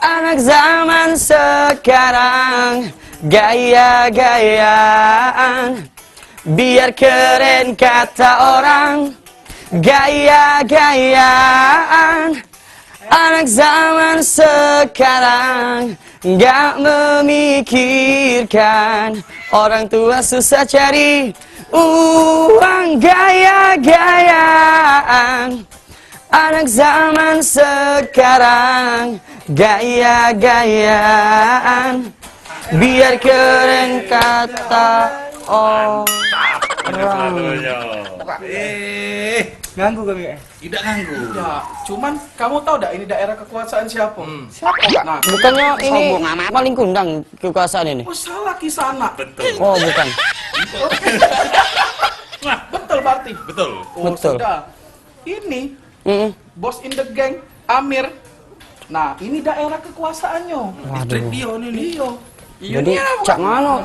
Anak zaman sekarang gaya-gayaan, biar keren kata orang. Gaya-gayaan, anak zaman sekarang gak memikirkan orang tua susah cari uang. Gaya-gayaan, anak zaman sekarang gaya-gayaan, biar keren kata orang. Ganggu kami ya? Tidak ganggu. Ya, cuman kamu tahu dak ini daerah kekuasaan siapa? Siapa Kak? Nah, Bukannya ini maling kundang kekuasaan ini? oh salah Kisana. Betul. Oh bukan. Betul berarti. Betul. Oh, Betul. sudah. Ini Mm-mm. bos in the gang Amir. Nah, ini daerah kekuasaannya. Waduh. Dia ini. Iya. Jadi cak mano?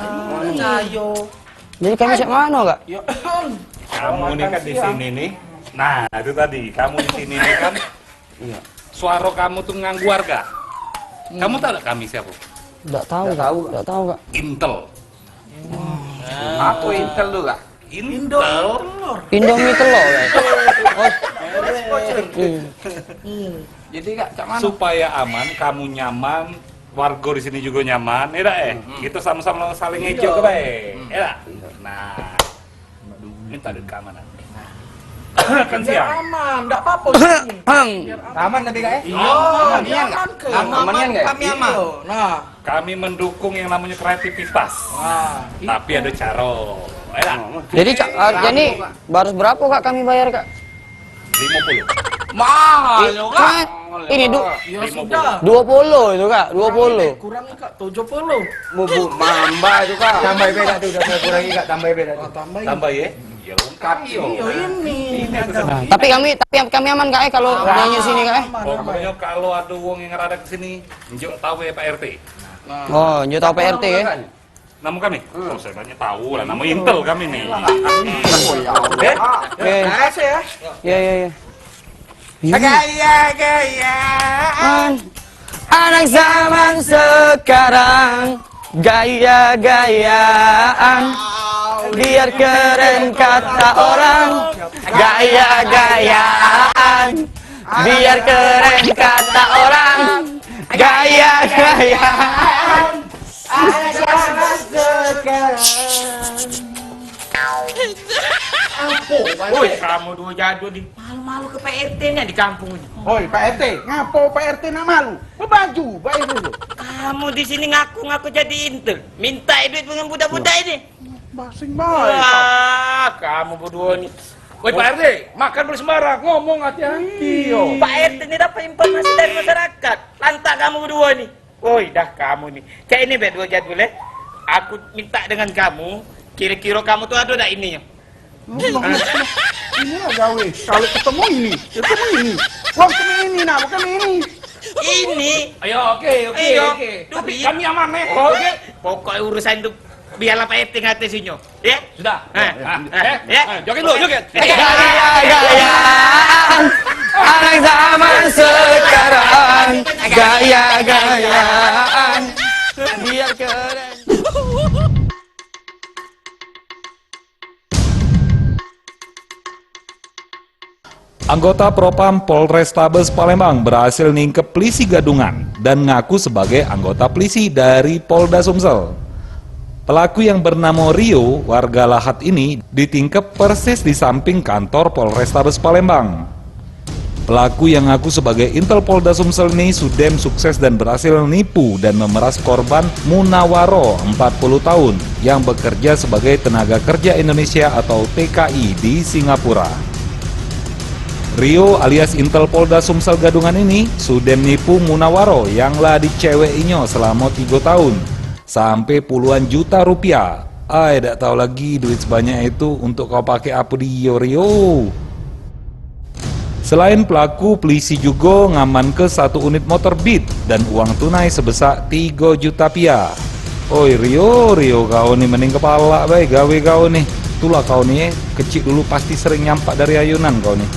Ayo. Jadi kami cak mano Kak? Ya. Kamu ini kan di sini nih. Nah, itu tadi. Kamu di sini nih kan. Iya. Suara kamu tuh nganggu warga. Kamu tahu gak kami siapa? Tidak tahu Kak. Tidak tahu Kak. Intel. Aku Intel lu Kak. Intel. Indomie telur Kak. Oh. Jadi Kak, cak mana? Supaya aman, kamu nyaman, warga di sini juga nyaman, ya dak Kita sama-sama saling ngejo ke baik, ya dak? Nah, minta duit keamanan. Kan Biar siang. aman, enggak apa-apa di sini. Aman tapi Kak ya? Iya. Aman nggak? Aman nggak? Kami aman. Nah, Kami mendukung yang namanya kreativitas, tapi ada cara, ya dak? Jadi jadi baru berapa Kak kami bayar Kak? 50. Mahal lo Kak. Kak, ini ya sudah. 20 itu Kak, 20. Kurang Kak, 70. Bubu mamba itu Kak. Tambah beda tuh, udah saya kurangi Kak, tambah beda tuh. Tambahin. Tambah ya? Ya lengkap yo. Iya ini. Nah, tapi kami aman Kak kalau nanya sini Kak? Pokoknya kalau ada uang yang ngerada ke sini, njuk tahu ya Pak RT. Oh, njuk tahu PRT ya. Nama kami? Oh, saya banyak tahu lah, nama Intel kami nih. Oke. Kasih ya. Ya ya ya. Gaya-gayaan. Anak zaman sekarang gaya-gayaan, biar keren kata orang. Gaya-gayaan, biar keren kata orang. Gaya-gayaan, anak zaman sekarang. Woi, kamu dua jadul di malu-malu ke PRT-nya di kampung ini. Oi, Pak RT, ngapo Pak RT nak malu? Baju, baik dulu. Kamu di sini ngaku-ngaku jadi Intel, minta duit dengan budak-budak ini. Basing baik. Wah, kamu berdua nih. Woi Pak RT, makan boleh sembarang, ngomong hati-hati yo. Pak RT ini dapat informasi dari masyarakat. Lantak kamu berdua nih. Woi, dah kamu nih. Kayak ini berdua jadul ya. Aku minta dengan kamu, kira-kira kamu tuh ada enggak ininya? Ini lah gawe. Kalau ketemu ini. Wah, ketemu ini nak, bukan ini. Ini. Ayo, oke. Tapi kami aman nih. Oke. Pokoknya urusan itu biarlah Pak RT ngatasinya. Ya? Sudah. Ya. Joget lu, joget. Gaya-gayaan, anak zaman sekarang. Gaya-gayaan, biar keren. Anggota Propam Polrestabes Palembang berhasil ningkep polisi gadungan dan ngaku sebagai anggota polisi dari Polda Sumsel. Pelaku yang bernama Rio, warga Lahat ini, ditingkep persis di samping kantor Polrestabes Palembang. Pelaku yang ngaku sebagai Intel Polda Sumsel ini sudem sukses dan berhasil nipu dan memeras korban Munawaro, 40 tahun, yang bekerja sebagai tenaga kerja Indonesia atau TKI di Singapura. Rio alias Intel Polda Sumsel Gadungan ini sudem nipu Munawaro yang lah diceweinya selama 3 tahun sampai puluhan juta rupiah. Tidak tahu lagi duit sebanyak itu untuk kau pakai apa dia Rio. Selain pelaku, polisi juga ngaman ke 1 unit motor Beat dan uang tunai sebesar 3 juta rupiah. Oi Rio kau nih mending kepala baik gawe kau nih. Itulah kau nih kecil dulu pasti sering nyampak dari ayunan kau nih.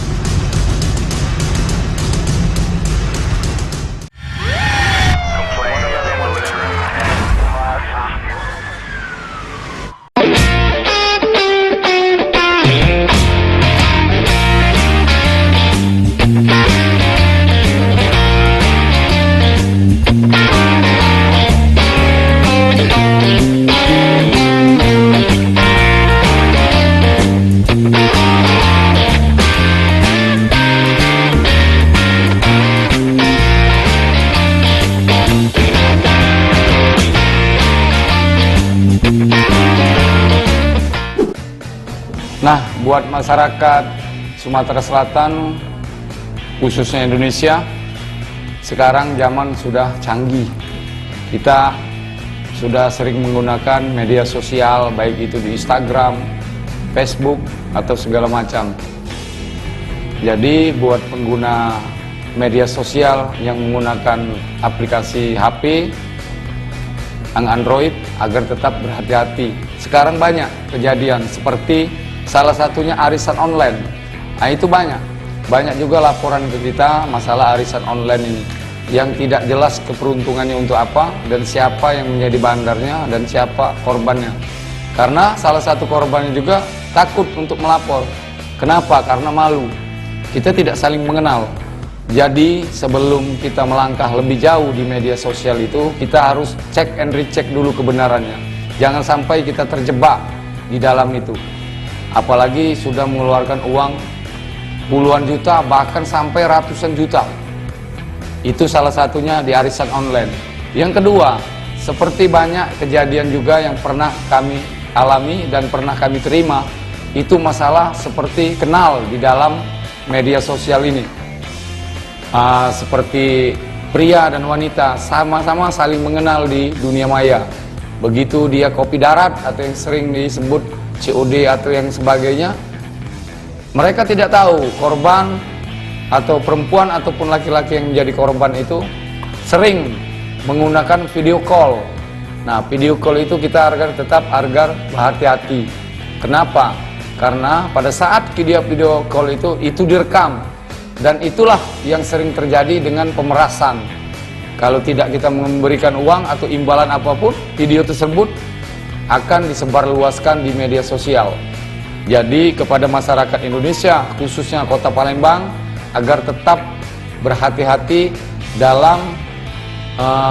Nah, buat masyarakat Sumatera Selatan, khususnya Indonesia, sekarang zaman sudah canggih. Kita sudah sering menggunakan media sosial, baik itu di Instagram, Facebook, atau segala macam. Jadi, buat pengguna media sosial yang menggunakan aplikasi HP, yang Android, agar tetap berhati-hati. Sekarang banyak kejadian seperti salah satunya arisan online. Nah, itu banyak juga laporan ke kita masalah arisan online ini yang tidak jelas keperuntungannya untuk apa dan siapa yang menjadi bandarnya dan siapa korbannya. Karena salah satu korbannya juga takut untuk melapor. Kenapa? Karena malu. Kita tidak saling mengenal. Jadi sebelum kita melangkah lebih jauh di media sosial itu, kita harus cek and recheck dulu kebenarannya. Jangan sampai kita terjebak di dalam itu. Apalagi sudah mengeluarkan uang puluhan juta, bahkan sampai ratusan juta. Itu salah satunya di arisan online. Yang kedua, seperti banyak kejadian juga yang pernah kami alami dan pernah kami terima, itu masalah seperti kenal di dalam media sosial ini. Seperti pria dan wanita sama-sama saling mengenal di dunia maya. Begitu dia kopi darat atau yang sering disebut COD atau yang sebagainya, mereka tidak tahu korban atau perempuan ataupun laki-laki yang menjadi korban itu sering menggunakan video call. Nah, video call itu kita tetap berhati-hati. Kenapa? Karena pada saat video call itu direkam, dan itulah yang sering terjadi dengan pemerasan. Kalau tidak kita memberikan uang atau imbalan apapun, video tersebut akan disebarluaskan di media sosial. Jadi kepada masyarakat Indonesia, khususnya Kota Palembang, agar tetap berhati-hati dalam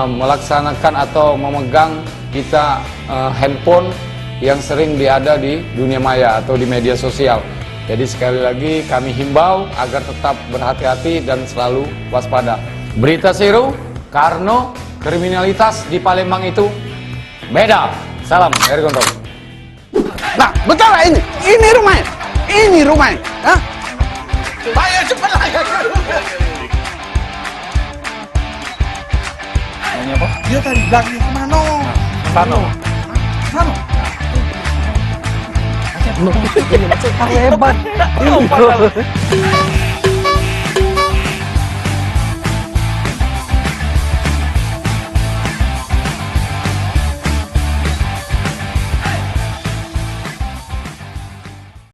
melaksanakan atau memegang kita handphone yang sering ada di dunia maya atau di media sosial. Jadi sekali lagi kami himbau agar tetap berhati-hati dan selalu waspada. Berita Seru, Karno, kriminalitas di Palembang itu beda. Salam dari Gontong. Nah, betul lah ini. Ini rumahnya. Ini rumahnya. Hah? Ayo cepatlah. Namanya apa? Dia tadi bilangnya kemana? Sano. Sana. Hebat.